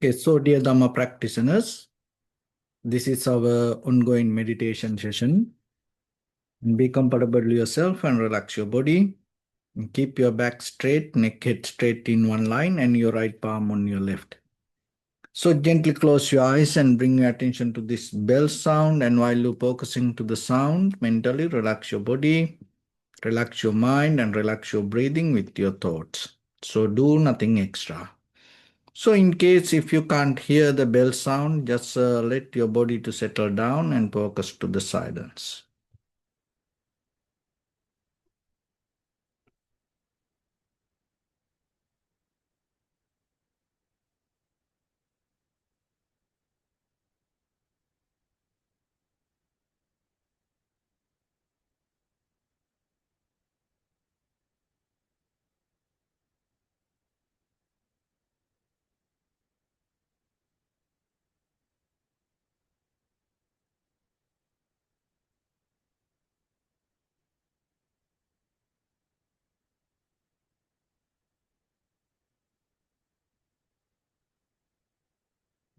Okay, so dear Dharma practitioners, this is our ongoing meditation session. Be comfortable with yourself and relax your body. And keep your back straight, neck head straight in one line, and your right palm on your left. So gently close your eyes and bring your attention to this bell sound. And while you're focusing to the sound, mentally relax your body, relax your mind, and relax your breathing with your thoughts. So do nothing extra. So in case if you can't hear the bell sound, just let your body to settle down and focus to the silence.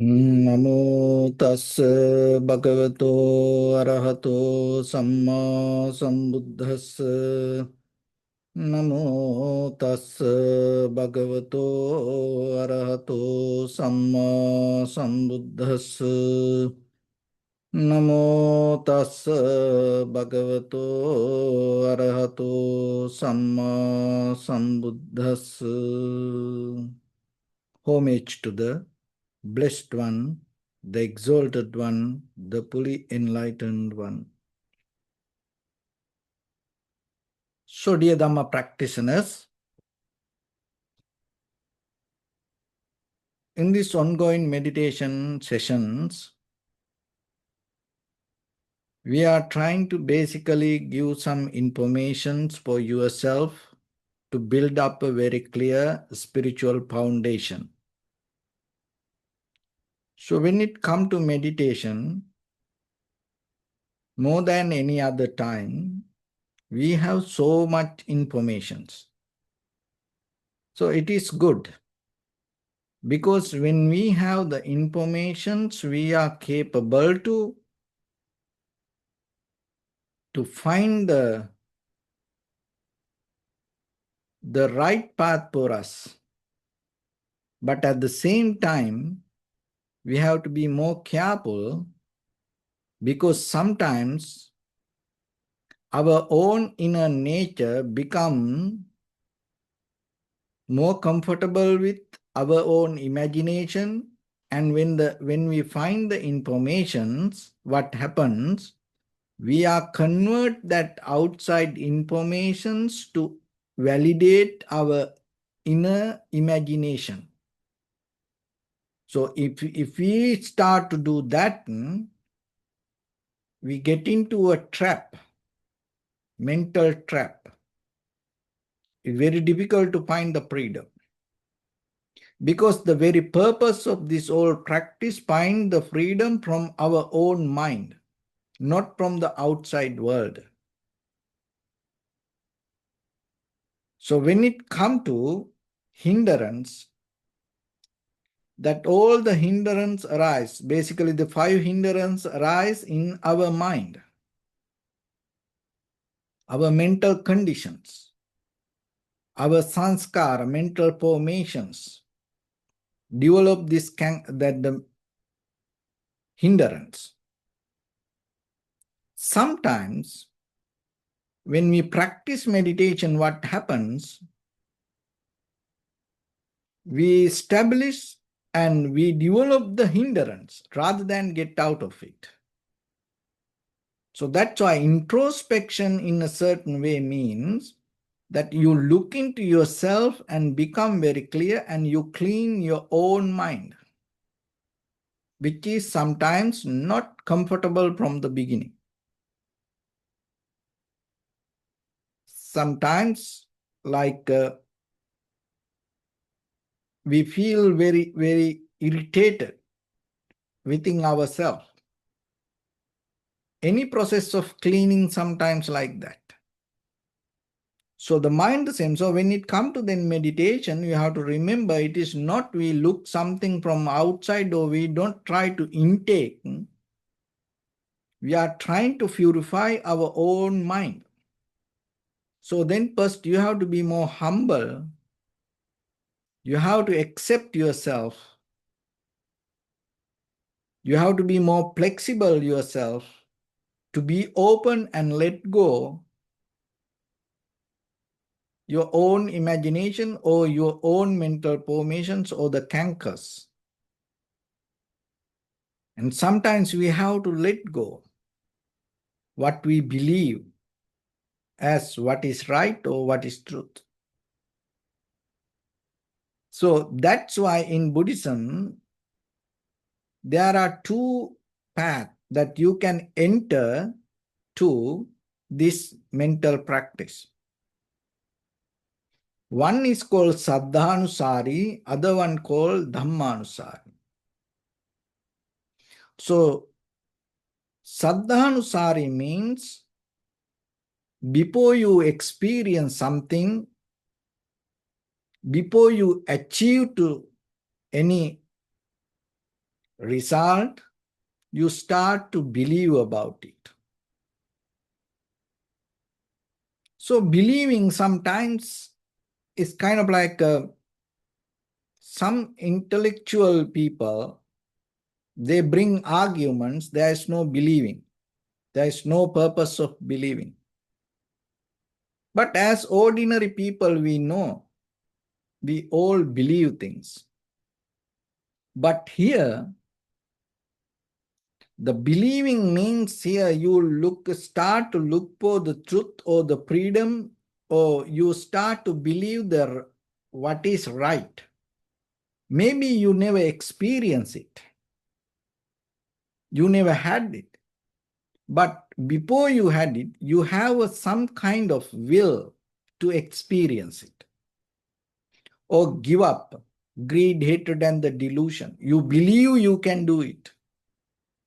Namo tassa bhagavato arahato samma sambuddhassa. Namo tassa bhagavato arahato samma sambuddhassa. Namo tassa bhagavato arahato samma sambuddhassa. Homage to the Blessed One, the Exalted One, the fully enlightened One. So, dear Dhamma practitioners, in these ongoing meditation sessions, we are trying to basically give some information for yourself to build up a very clear spiritual foundation. So when it comes to meditation, more than any other time, we have so much information. So it is good because when we have the information, we are capable to find the right path for us. But at the same time, we have to be more careful because sometimes our own inner nature becomes more comfortable with our own imagination, and when we find the informations, what happens, we are convert that outside informations to validate our inner imagination. So if we start to do that, we get into a trap, mental trap. It's very difficult to find the freedom. Because the very purpose of this whole practice find the freedom from our own mind, not from the outside world. So when it comes to hindrance, that all the hindrance arise, basically the 5 hindrance arise in our mind, our mental conditions, our sanskara, mental formations, develop this the hindrance. Sometimes when we practice meditation, what happens? We establish and we develop the hindrance rather than get out of it. So that's why introspection in a certain way means that you look into yourself and become very clear and you clean your own mind, which is sometimes not comfortable from the beginning. Sometimes like we feel very, very irritated within ourselves. Any process of cleaning sometimes like that. So the mind the same. So when it comes to then meditation, you have to remember it is not we look something from outside or we don't try to intake. We are trying to purify our own mind. So then first you have to be more humble. You have to accept yourself. You have to be more flexible yourself, to be open and let go your own imagination or your own mental formations or the cankers. And sometimes we have to let go what we believe as what is right or what is truth. So that's why in Buddhism, there are two paths that you can enter to this mental practice. One is called Saddhanusari, other one called Dhammanusari. So Saddhanusari means before you experience something, before you achieve to any result, you start to believe about it. So believing sometimes is kind of like some intellectual people, they bring arguments, there is no believing. There is no purpose of believing. But as ordinary people, we know, we all believe things. But here, the believing means here you start to look for the truth or the freedom, or you start to believe what is right. Maybe you never experience it. You never had it. But before you had it, you have some kind of will to experience it. Or give up greed, hatred, and the delusion. You believe you can do it.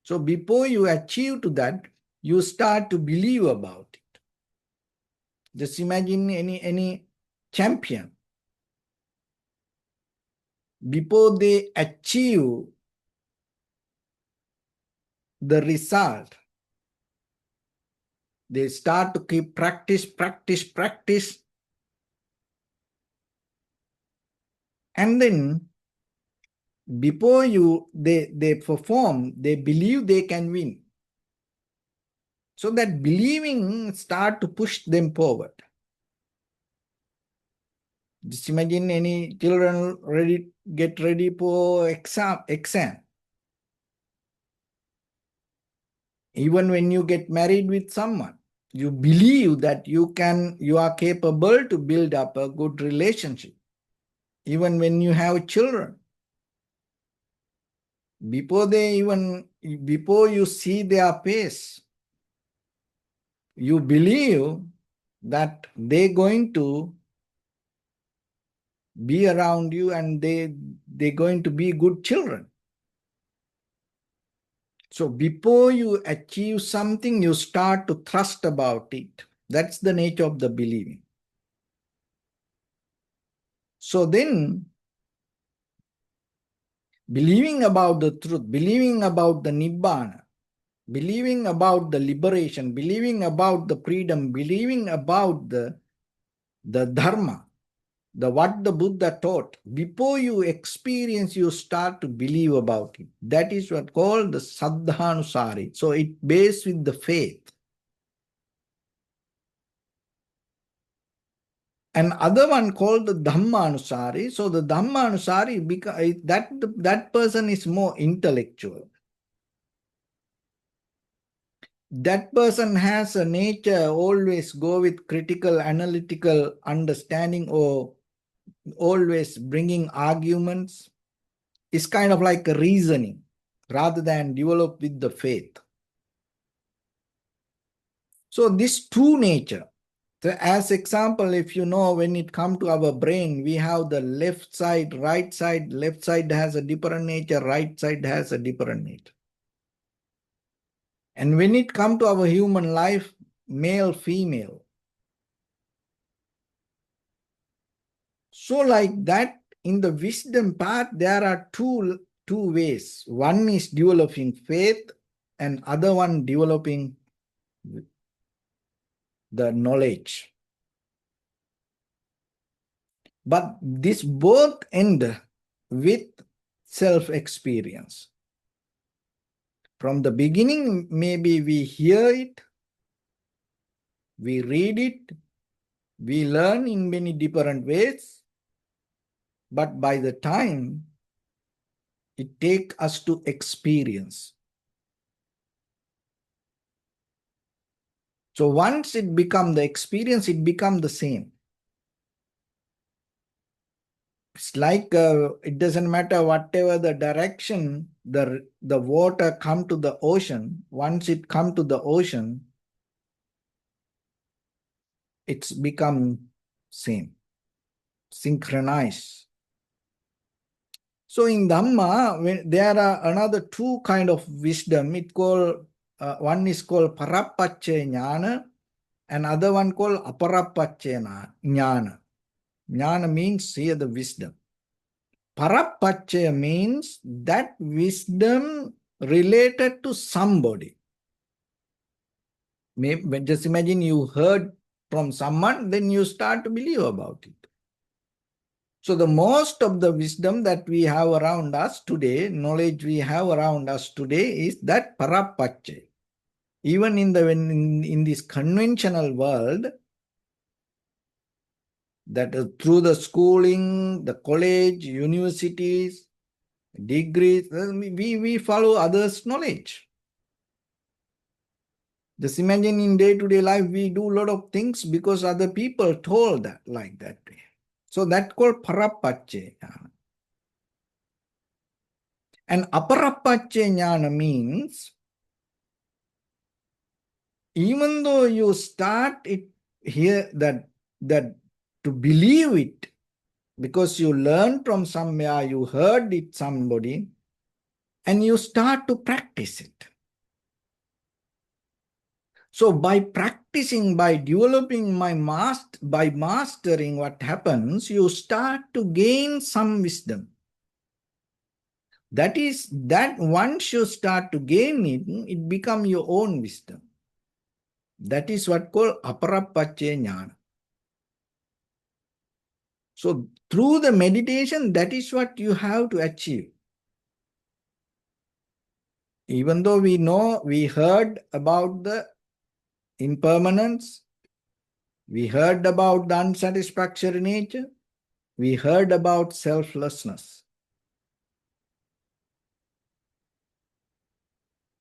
So before you achieve to that, you start to believe about it. Just imagine any champion. Before they achieve the result, they start to keep practice. And then before they perform, they believe they can win. So that believing start to push them forward. Just imagine any children get ready for exam. Even when you get married with someone, you believe that you are capable to build up a good relationship. Even when you have children, before you see their face, you believe that they're going to be around you and they're going to be good children. So before you achieve something, you start to trust about it. That's the nature of the believing. So then, believing about the truth, believing about the Nibbana, believing about the liberation, believing about the freedom, believing about the Dharma, what the Buddha taught, before you experience, you start to believe about it. That is what called the Saddhanusari. So it based with the faith. And other one called the Dhammanusari. So the Dhammanusari, because that person is more intellectual. That person has a nature always go with critical, analytical understanding or always bringing arguments. It's kind of like a reasoning rather than develop with the faith. So this true nature. So as example, if you know, when it comes to our brain, we have the left side, right side. Left side has a different nature, right side has a different nature. And when it comes to our human life, male, female, So like that, in the wisdom path, there are two ways. One is developing faith and other one developing the knowledge. But this both end with self-experience. From the beginning, maybe we hear it, we read it, we learn in many different ways, but by the time it takes us to experience. So once it becomes the experience, it becomes the same. It's like it doesn't matter whatever the direction the water come to the ocean. Once it come to the ocean, it's become same, synchronized. So in Dhamma, there are another two kind of wisdom. It called one is called Parappaccaya Jnana, and other one called Aparappacaya Jnana. Jnana means here the wisdom. Parappacaya means that wisdom related to somebody. Maybe, just imagine you heard from someone, then you start to believe about it. So the most of the wisdom that we have around us today, knowledge we have around us today is that Parappacaya. Even in this conventional world, that through the schooling, the college, universities, degrees, we follow others' knowledge. Just imagine in day-to-day life, we do a lot of things because other people told that like that way. So that's called Parappacaya. And Aparappacaya Jnana means, even though you start it here, that to believe it, because you learned from somewhere, you heard it somebody, and you start to practice it. So by practicing, by developing by mastering what happens, you start to gain some wisdom. That is, that once you start to gain it, it becomes your own wisdom. That is what called Aparappacaya Jnana. So through the meditation, that is what you have to achieve. Even though we know, we heard about the impermanence, we heard about the unsatisfactory nature, we heard about selflessness.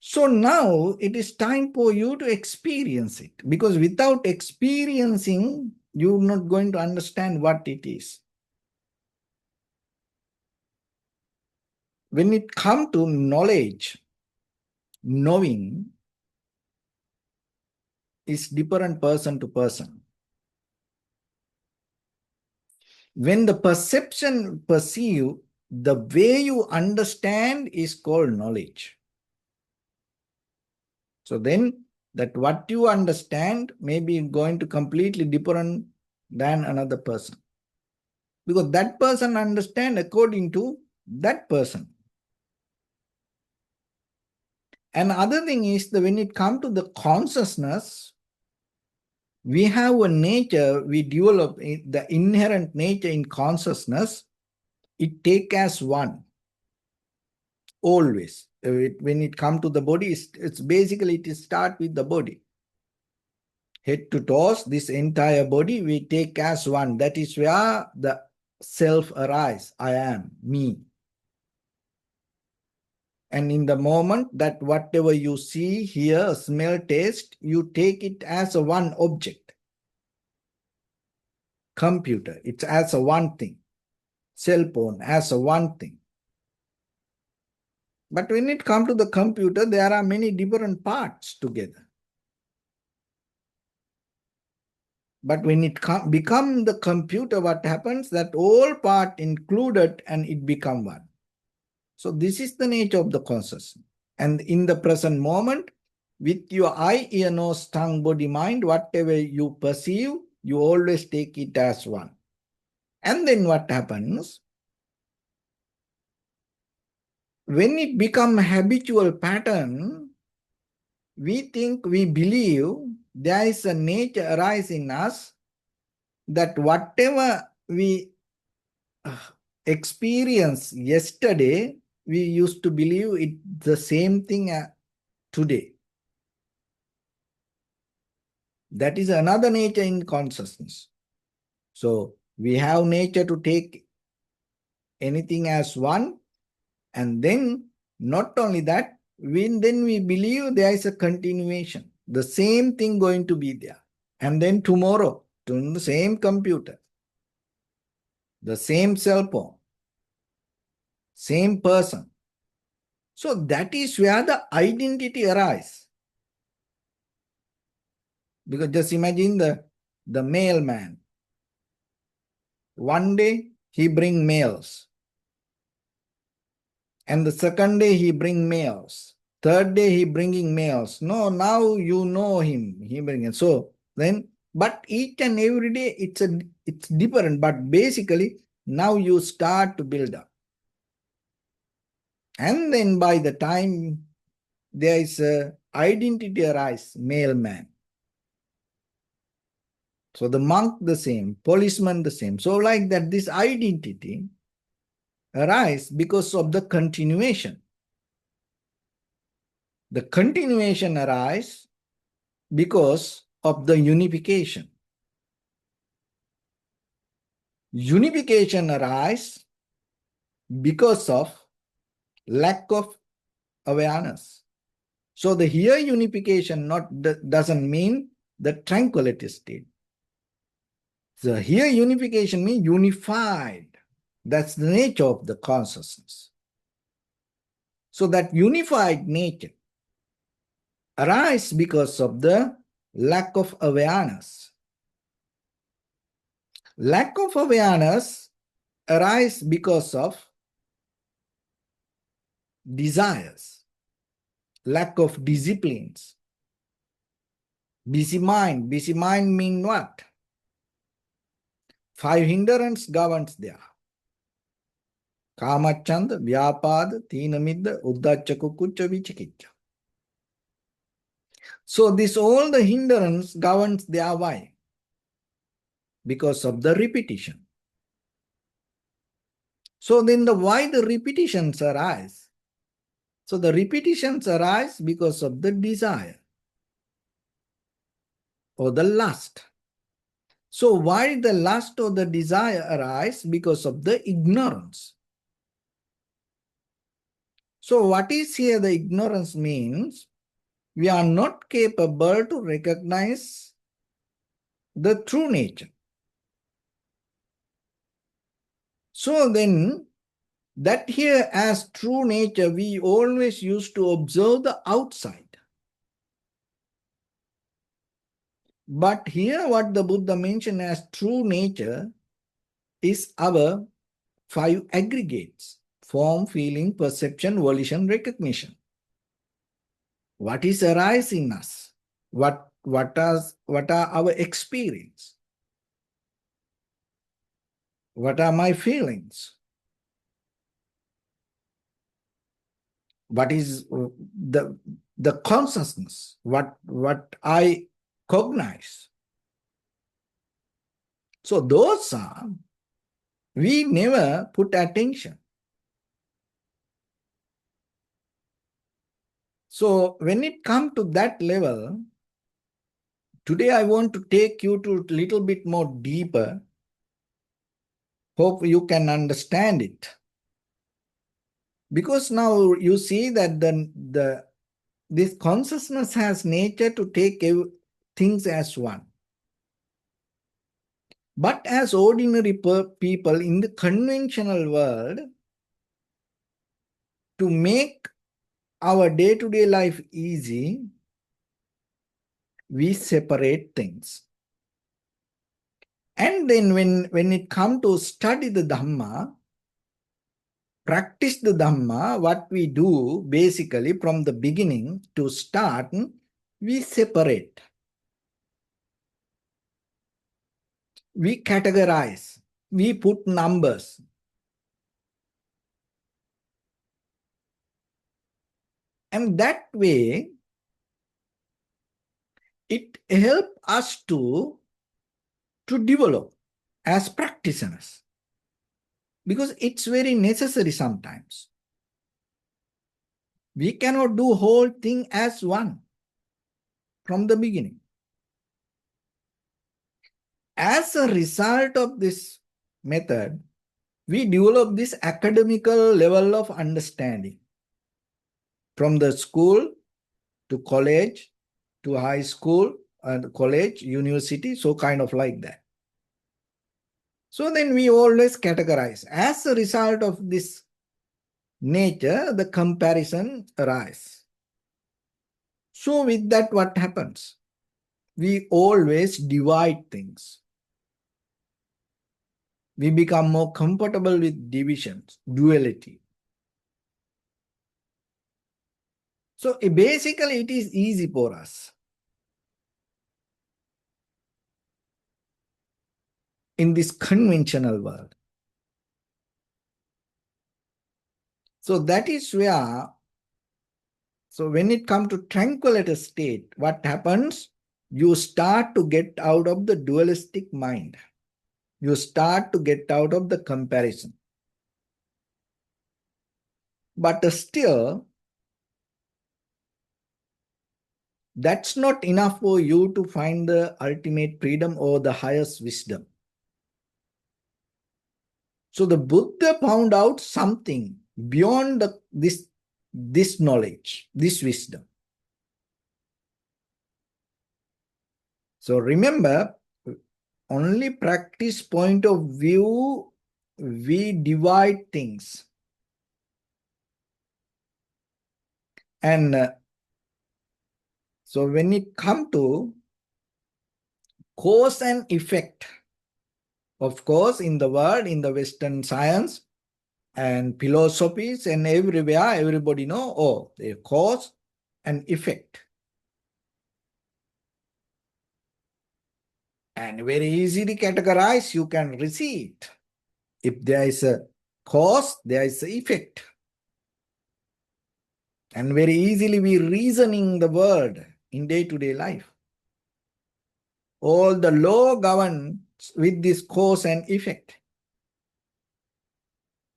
So now it is time for you to experience it, because without experiencing, you're not going to understand what it is. When it comes to knowledge, knowing is different person to person. When the perception perceive, the way you understand is called knowledge. So then that what you understand may be going to completely different than another person. Because that person understand according to that person. And other thing is that when it comes to the consciousness, we have a nature, we develop the inherent nature in consciousness, it take as one, always. When it comes to the body, it's basically, it start with the body. Head to toes, this entire body, we take as one. That is where the self arise, I am, me. And in the moment that whatever you see, hear, smell, taste, you take it as a one object. Computer, it's as a one thing. Cell phone as a one thing. But when it comes to the computer, there are many different parts together. But when it become the computer, what happens? That all part included and it become one. So this is the nature of the consciousness. And in the present moment, with your eye, ear, nose, tongue, body, mind, whatever you perceive, you always take it as one. And then what happens? When it becomes a habitual pattern, we think, we believe there is a nature arise in us that whatever we experienced yesterday, we used to believe it the same thing today. That is another nature in consciousness. So we have nature to take anything as one, and then not only that, then we believe there is a continuation, the same thing going to be there. And then tomorrow, to the same computer, the same cell phone, same person. So that is where the identity arises. Because just imagine the mailman. One day he bring mails, and the second day he bring mails. Third day he bringing mails. No, now you know him. He bringing. So then, but each and every day it's different. But basically now you start to build up, and then by the time there is a identity arise, mailman. So the monk the same, policeman the same. So like that, this identity arise because of the continuation. The continuation arise because of the unification. Unification arise because of lack of awareness. So the here unification doesn't mean the tranquility state. The here unification means unified. That's the nature of the consciousness. So that unified nature arises because of the lack of awareness. Lack of awareness arises because of desires, lack of disciplines. Busy mind. Busy mind means what? 5 hindrance governs there. Kamachanda, Vyapad, Thinamidda, Uddhacha Kukucha, Vichikicca. So this all the hindrance governs there. Why? Because of the repetition. So then why the repetitions arise? So the repetitions arise because of the desire or the lust. So why the lust or the desire arise? Because of the ignorance. So what is here the ignorance means? We are not capable to recognize the true nature. So then that here as true nature, we always used to observe the outside. But here what the Buddha mentioned as true nature is our 5 aggregates: form, feeling, perception, volition, recognition. What is arising in us? What are our experience? What are my feelings? What is the consciousness? What I cognize? So those are, we never put attention. So when it comes to that level, today I want to take you to a little bit more deeper. Hope you can understand it. Because now you see that this consciousness has nature to take things as one. But as ordinary people in the conventional world, to make our day-to-day life easy, we separate things. And then when it comes to study the Dhamma, practice the Dhamma, what we do basically from the beginning to start, we separate. We categorize. we put numbers. And that way, it helps us to develop as practitioners. Because it's very necessary sometimes. We cannot do whole thing as one from the beginning. As a result of this method, we develop this academical level of understanding from the school to college to high school and college, university, so kind of like that. So then we always categorize. As a result of this nature, the comparison arises. So with that, what happens? We always divide things. We become more comfortable with divisions, duality. So basically, it is easy for us. In this conventional world. So that is where, so when it comes to tranquility state, what happens? You start to get out of the dualistic mind. You start to get out of the comparison. But still, that's not enough for you to find the ultimate freedom or the highest wisdom. So the Buddha found out something beyond this knowledge, this wisdom. So remember, only practice point of view, we divide things. And so when it comes to cause and effect, of course, in the world, in the Western science and philosophies and everywhere, everybody know, oh, the cause and effect. And very easily categorize, you can receive it. If there is a cause, there is an effect. And very easily we reasoning the world in day-to-day life. All the law governs with this cause and effect.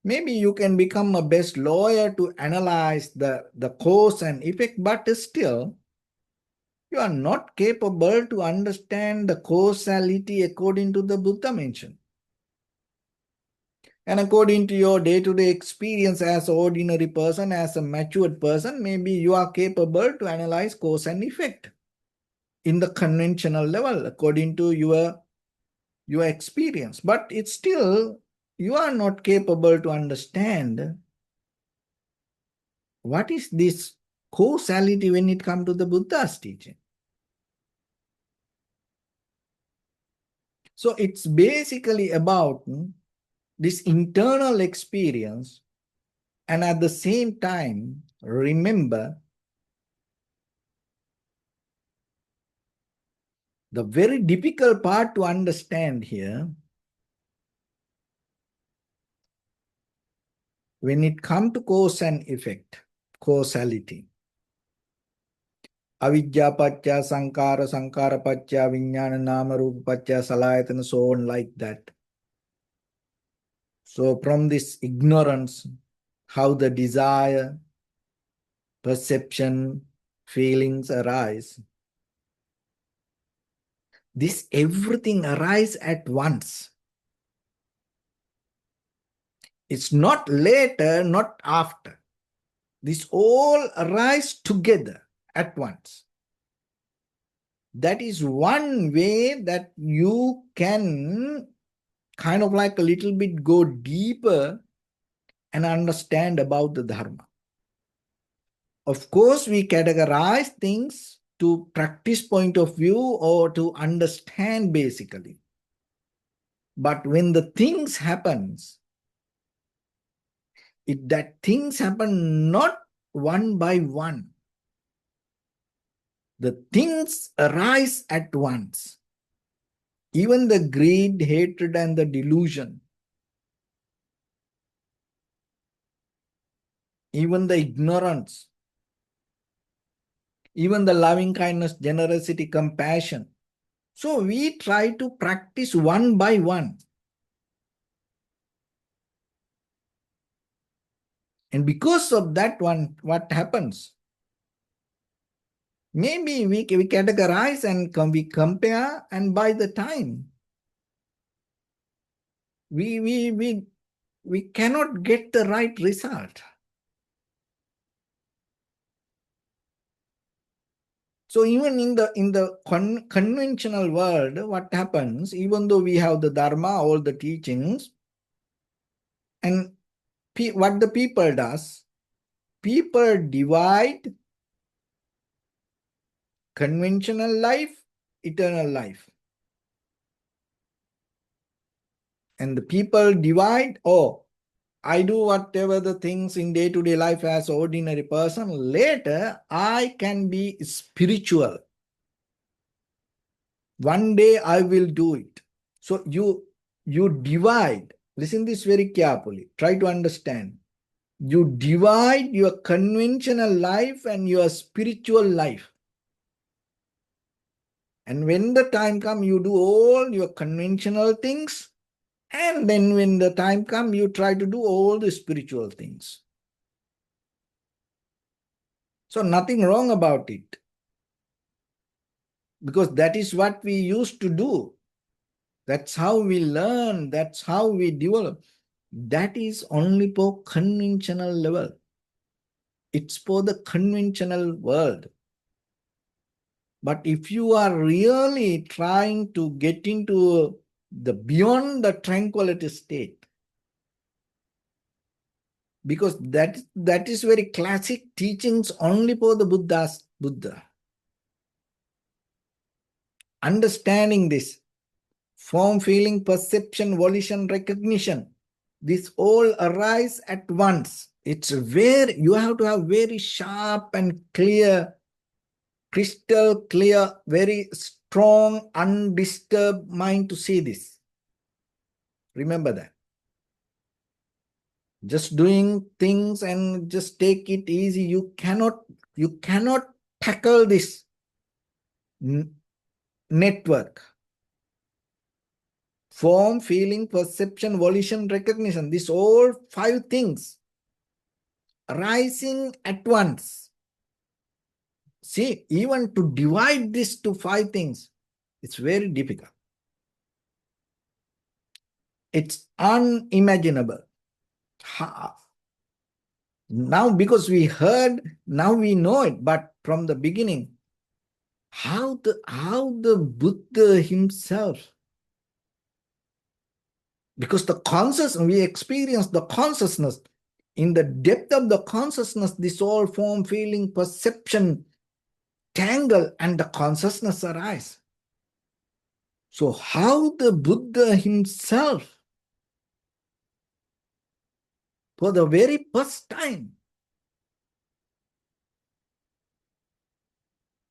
Maybe you can become a best lawyer to analyze the cause and effect, but still, you are not capable to understand the causality according to the Buddha mentioned. And according to your day-to-day experience as an ordinary person, as a matured person, maybe you are capable to analyze cause and effect in the conventional level according to your experience. But it's still, you are not capable to understand what is this causality when it comes to the Buddha's teaching. So it's basically about this internal experience, and at the same time, remember the very difficult part to understand here, when it comes to cause and effect, causality. Avidya paccaya sankara, sankara paccaya vijnana, nama rupa paccaya salayatana, so on like that. So from this ignorance, how the desire, perception, feelings arise, this everything arises at once. It's not later, not after. This all arise together at once. That is one way that you can kind of like a little bit go deeper and understand about the Dharma. Of course, we categorize things to practice point of view or to understand basically. But when the things happens, that things happen not one by one. The things arise at once. even the greed, hatred, and the delusion, even the ignorance, even the loving kindness, generosity, compassion. So we try to practice one by one. And because of that one, what happens? Maybe we categorize and we compare, and by the time we cannot get the right result. So even in the conventional world, what happens? Even though we have the Dharma, all the teachings, and what the people does, people divide conventional life, eternal life. And the people divide, oh, I do whatever the things in day-to-day life as ordinary person. Later, I can be spiritual. One day I will do it. So you divide. Listen this very carefully. Try to understand. You divide your conventional life and your spiritual life. And when the time comes, you do all your conventional things. And then when the time comes, you try to do all the spiritual things. So nothing wrong about it. Because that is what we used to do. That's how we learn. That's how we develop. That is only for conventional level. It's for the conventional world. But if you are really trying to get into the beyond the tranquility state, because that is very classic teachings only for the Buddha. Understanding this, form, feeling, perception, volition, recognition, this all arise at once. It's where you have to have very sharp and clear, crystal clear, very strong, undisturbed mind to see this. Remember that. Just doing things and just take it easy. You cannot tackle this network. Form, feeling, perception, volition, recognition. These all 5 things arising at once. See, even to divide this to 5 things, it's very difficult. It's unimaginable. Now, because we heard, now we know it, but from the beginning, how the Buddha himself, because we experience the consciousness, in the depth of the consciousness, this all form, feeling, perception, tangle, and the consciousness arise. So how the Buddha himself, for the very first time,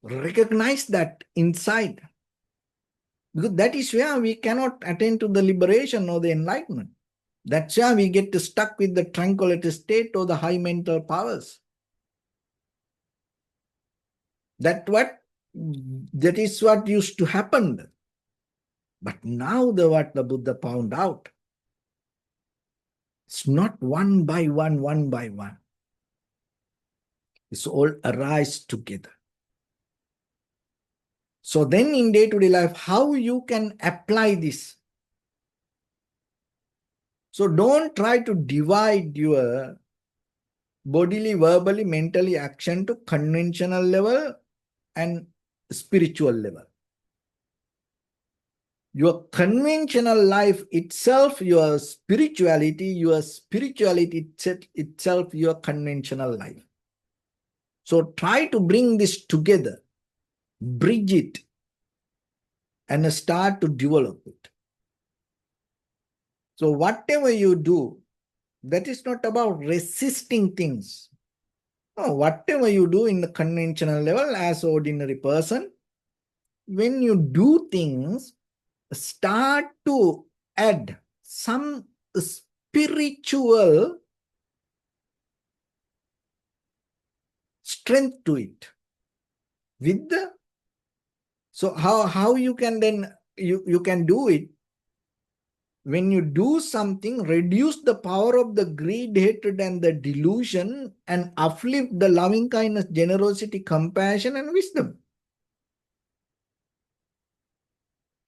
recognize that inside. Because that is where we cannot attain to the liberation or the enlightenment. That's where we get stuck with the tranquility state or the high mental powers. That is what used to happen. But now what the Buddha found out, it's not one by one, one by one. It's all arise together. So then in day-to-day life, how you can apply this? So don't try to divide your bodily, verbally, mentally action to conventional level and spiritual level. Your conventional life itself, your spirituality itself, your conventional life. So try to bring this together, bridge it, and start to develop it. So whatever you do, that is not about resisting things. No, whatever you do in the conventional level as ordinary person, when you do things, start to add some spiritual strength to it. With the so how you can then you can do it when you do something, reduce the power of the greed, hatred, and the delusion, and uplift the loving kindness, generosity, compassion, and wisdom.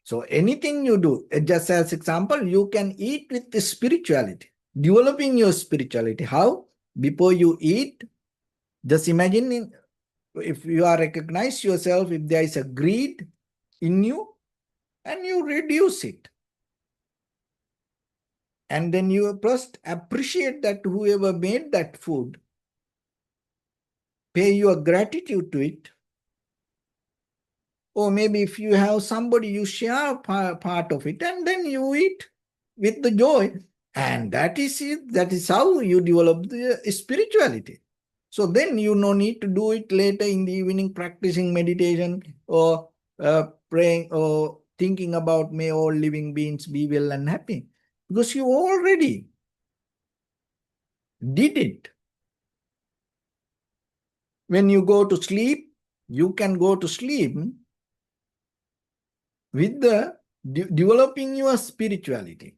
So anything you do, just as example, you can eat with the spirituality, developing your spirituality. How? Before you eat, just imagine if you are recognize yourself, if there is a greed in you, and you reduce it. And then you first appreciate that whoever made that food, pay your gratitude to it. Or maybe if you have somebody, you share part of it, and then you eat with the joy. And that is it. That is how you develop the spirituality. So then you no need to do it later in the evening, practicing meditation or praying or thinking about may all living beings be well and happy. Because you already did it. When you go to sleep, you can go to sleep with the developing your spirituality.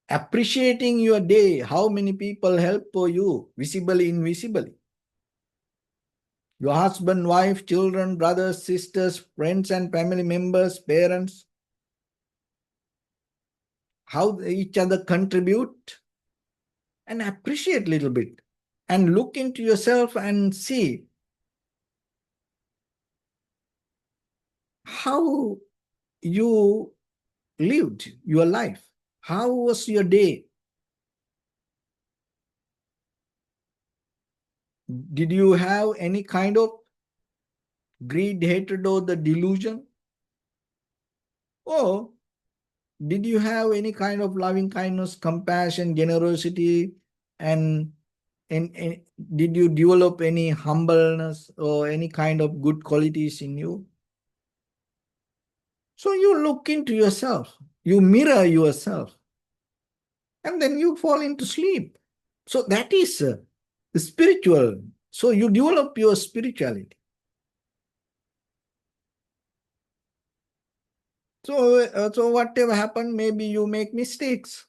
Appreciating your day, how many people help for you, visibly, invisibly. Your husband, wife, children, brothers, sisters, friends and family members, parents, how each other contribute, and appreciate a little bit. And look into yourself and see how you lived your life. How was your day? Did you have any kind of greed, hatred, or the delusion? Or did you have any kind of loving kindness, compassion, generosity, and did you develop any humbleness or any kind of good qualities in you? So you look into yourself, you mirror yourself, and then you fall into sleep. So that is spiritual. So you develop your spirituality. So whatever happened, maybe you make mistakes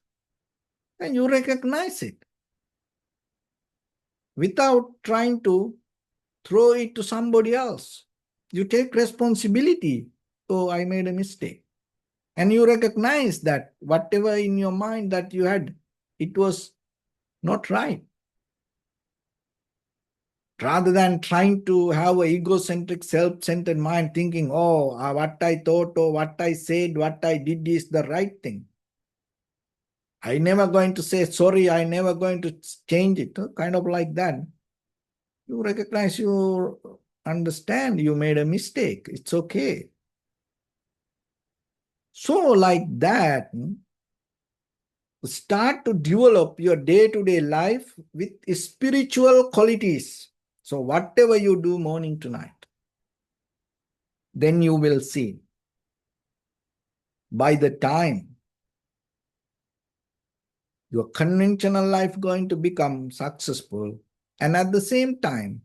and you recognize it without trying to throw it to somebody else. You take responsibility. Oh, I made a mistake. And you recognize that whatever in your mind that you had, it was not right. Rather than trying to have an egocentric, self-centered mind thinking, oh, what I thought or what I said, what I did is the right thing. I never going to say sorry, I never going to change it. Kind of like that. You recognize, you understand you made a mistake. It's okay. So like that, start to develop your day-to-day life with spiritual qualities. So whatever you do morning to night, then you will see by the time your conventional life going to become successful, and at the same time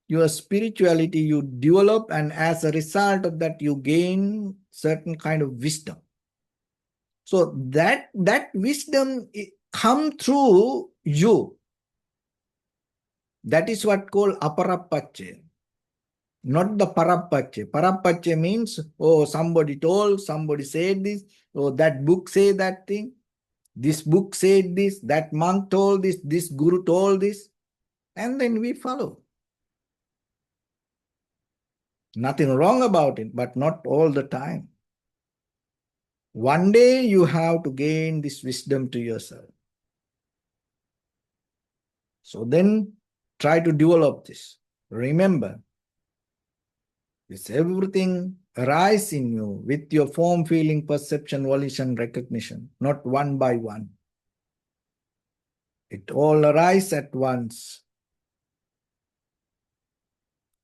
your spirituality you develop, and as a result of that you gain certain kind of wisdom. So that wisdom come through you. That is what called aparapache, not the parapache. Parapache means, oh, somebody told, somebody said this, oh, that book say that thing, this book said this, that monk told this guru told this, and then we follow. Nothing wrong about it, but not all the time. One day you have to gain this wisdom to yourself. So then try to develop this. Remember, this everything arise in you with your form, feeling, perception, volition, recognition, not one by one. It all arise at once,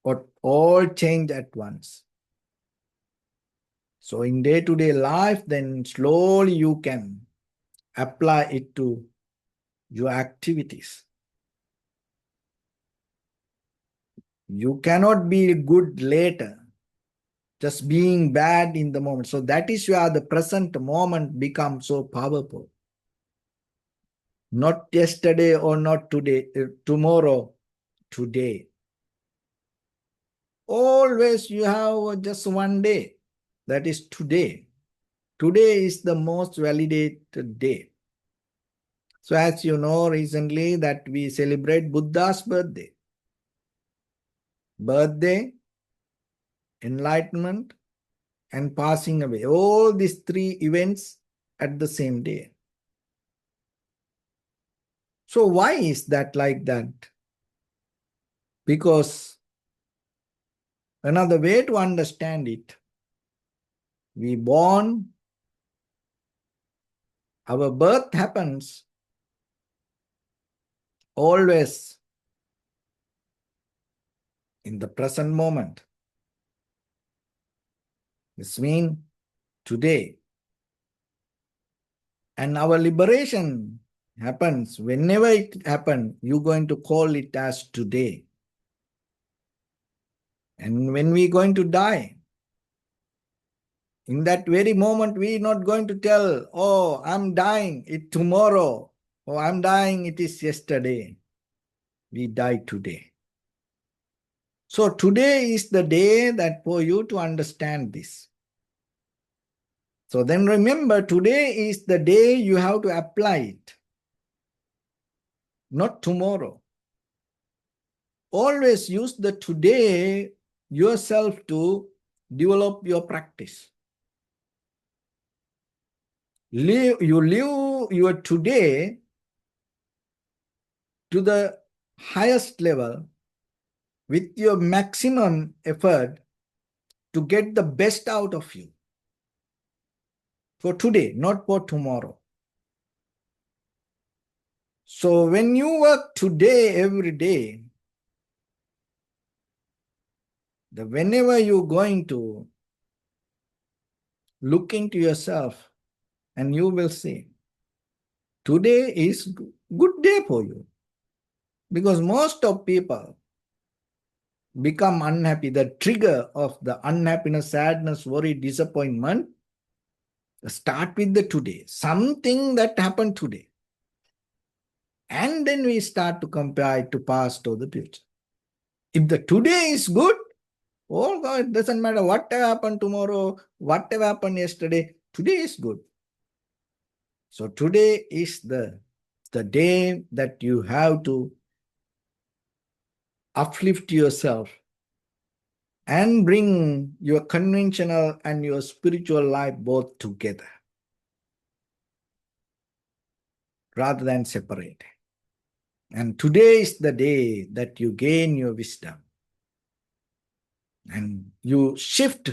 or all change at once. So in day-to-day life, then slowly you can apply it to your activities. You cannot be good later, just being bad in the moment. So that is where the present moment becomes so powerful. Not yesterday or not today, tomorrow, today. Always you have just one day, that is today. Today is the most validated day. So as you know recently that we celebrate Buddha's birthday. Birthday, enlightenment, and passing away. All these three events at the same day. So why is that like that? Because another way to understand it, we born, our birth happens always in the present moment. This means today. And our liberation happens whenever it happens, you're going to call it as today. And when we're going to die, in that very moment, we're not going to tell, oh, I'm dying, it's tomorrow. Oh, I'm dying, it is yesterday. We die today. So today is the day that for you to understand this. So then remember, today is the day you have to apply it, not tomorrow. Always use the today yourself to develop your practice. You live your today to the highest level with your maximum effort to get the best out of you. For today, not for tomorrow. So when you work today, every day, whenever you're going to look into yourself and you will see, today is good day for you. Because most of people become unhappy. The trigger of the unhappiness, sadness, worry, disappointment start with the today. Something that happened today. And then we start to compare it to past or the future. If the today is good, oh God, it doesn't matter whatever happened tomorrow, whatever happened yesterday, today is good. So today is the day that you have to uplift yourself and bring your conventional and your spiritual life both together rather than separate. And today is the day that you gain your wisdom and you shift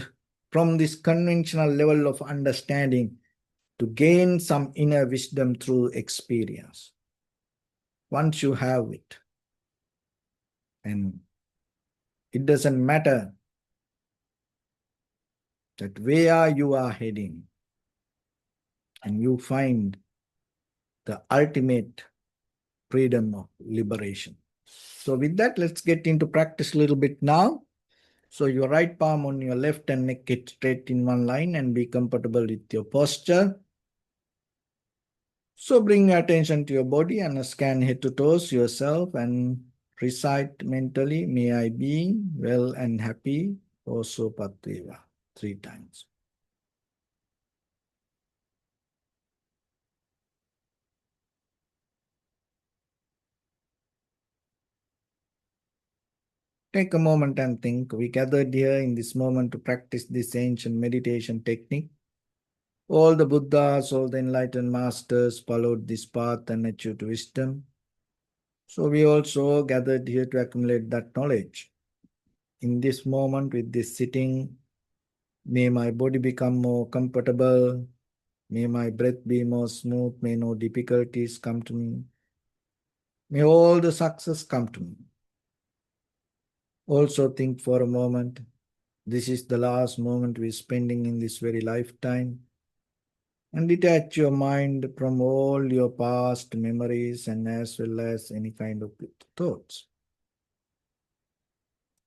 from this conventional level of understanding to gain some inner wisdom through experience. Once you have it, and it doesn't matter that where you are heading, and you find the ultimate freedom of liberation. So with that, let's get into practice a little bit now. So your right palm on your left and neck it straight in one line and be comfortable with your posture. So bring your attention to your body and scan head to toes yourself and recite mentally, may I be well and happy, also Patriva, 3 times. Take a moment and think. We gathered here in this moment to practice this ancient meditation technique. All the Buddhas, all the enlightened masters followed this path and achieved wisdom. So we also gathered here to accumulate that knowledge. In this moment with this sitting, may my body become more comfortable. May my breath be more smooth. May no difficulties come to me. May all the success come to me. Also think for a moment, This is the last moment we're spending in this very lifetime. And detach your mind from all your past memories and as well as any kind of thoughts.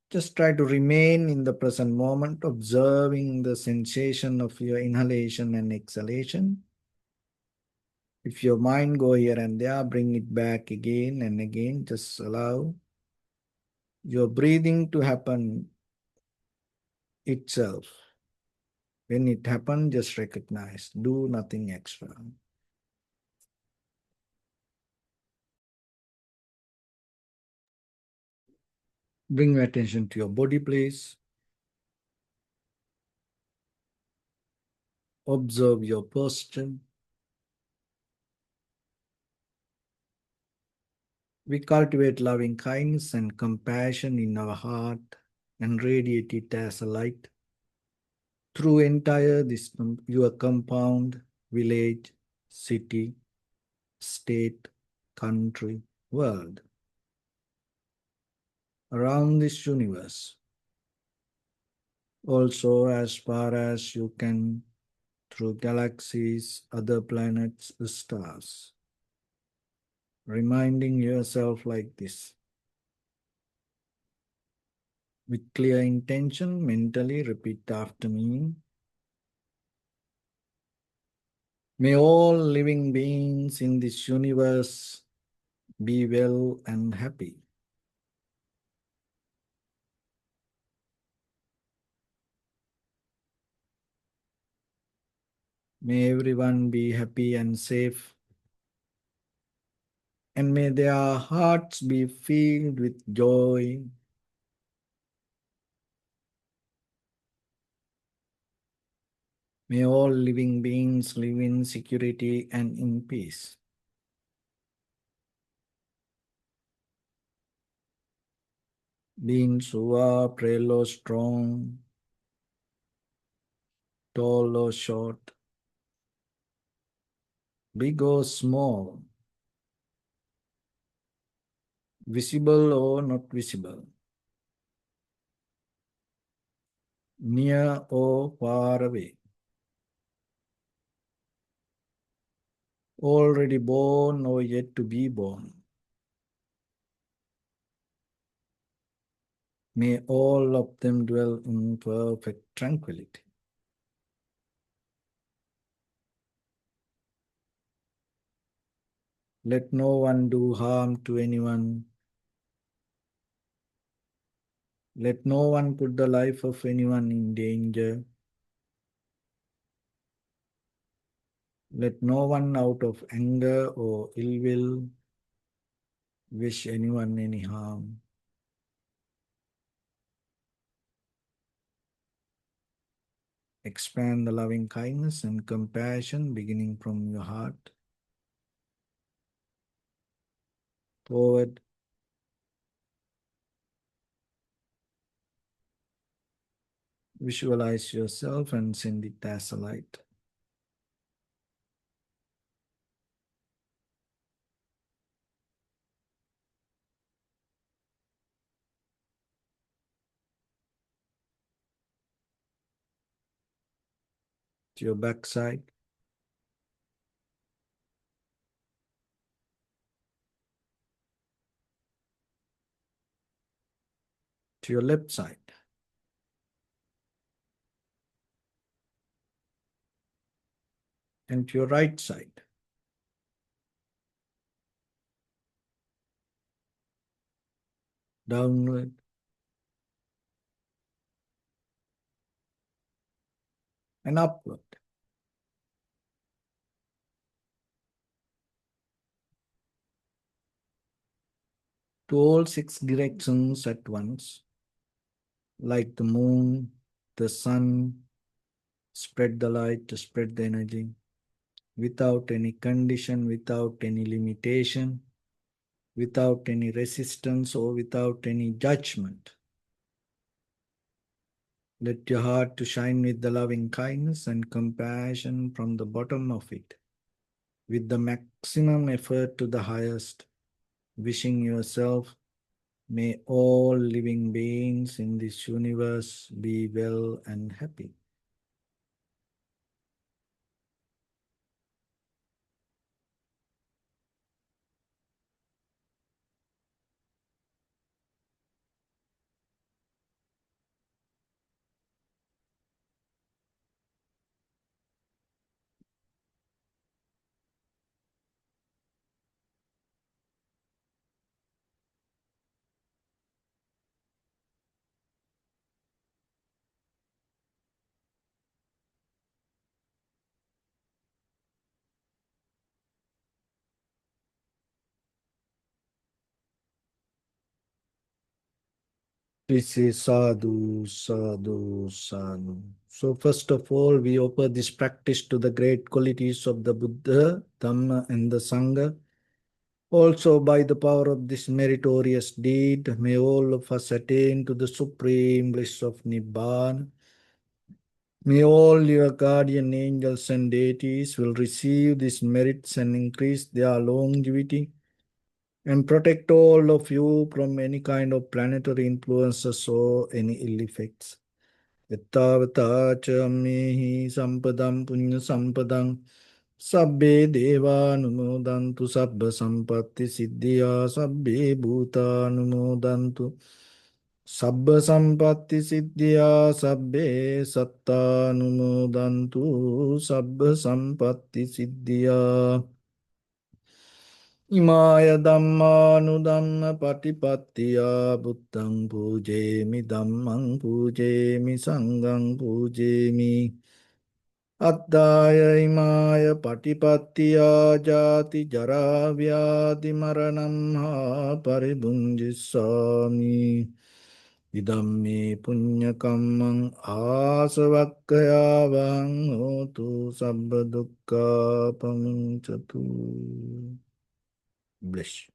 Just try to remain in the present moment, observing the sensation of your inhalation and exhalation. If your mind go here and there, bring it back again and again. Just allow your breathing to happen itself. When it happens, just recognize. Do nothing extra. Bring your attention to your body, please. Observe your posture. We cultivate loving kindness and compassion in our heart and radiate it as a light through entire this your compound, village, city, state, country, world, around this universe. Also, as far as you can, through galaxies, other planets, stars. Reminding yourself like this. With clear intention, mentally repeat after me. May all living beings in this universe be well and happy. May everyone be happy and safe. And may their hearts be filled with joy. May all living beings live in security and in peace. Beings who are frail or strong, tall or short, big or small, visible or not visible, near or far away, already born or yet to be born. May all of them dwell in perfect tranquility. Let no one do harm to anyone. Let no one put the life of anyone in danger. Let no one out of anger or ill will wish anyone any harm. Expand the loving kindness and compassion beginning from your heart forward. Visualize yourself and send it as a light. To your backside, to your left side, and to your right side. Downward, and upward. To all six directions at once, like the moon, the sun, spread the light, to spread the energy, without any condition, without any limitation, without any resistance or without any judgment. Let your heart to shine with the loving kindness and compassion from the bottom of it, with the maximum effort to the highest, wishing yourself May all living beings in this universe be well and happy. This is sadhu, sadhu, sadhu. So, first of all, we offer this practice to the great qualities of the Buddha, Dharma, and the Sangha. Also, by the power of this meritorious deed, may all of us attain to the supreme bliss of Nibbana. May all your guardian angels and deities will receive these merits and increase their longevity and protect all of you from any kind of planetary influences or any ill effects. Yattavata cha ammehi sampadam punya sampadam sabbe deva numodantu sabba sampatti siddhya sabbe bhuta numodantu sabba sampatti siddhya sabbe satta numodantu sabba sampatti siddhya Imaya Dhammanudhamma Patipattiya Buddhang Pujemi Dhammang Pujemi Sanghang Pujemi Addaya Imaya Patipattiya Jati Jara Vyadi Maranam Ha Paribunjisami Idammi Punyakammang Asavakkayavang Hotu Sabba Dukkha Pamuncatu. Bless.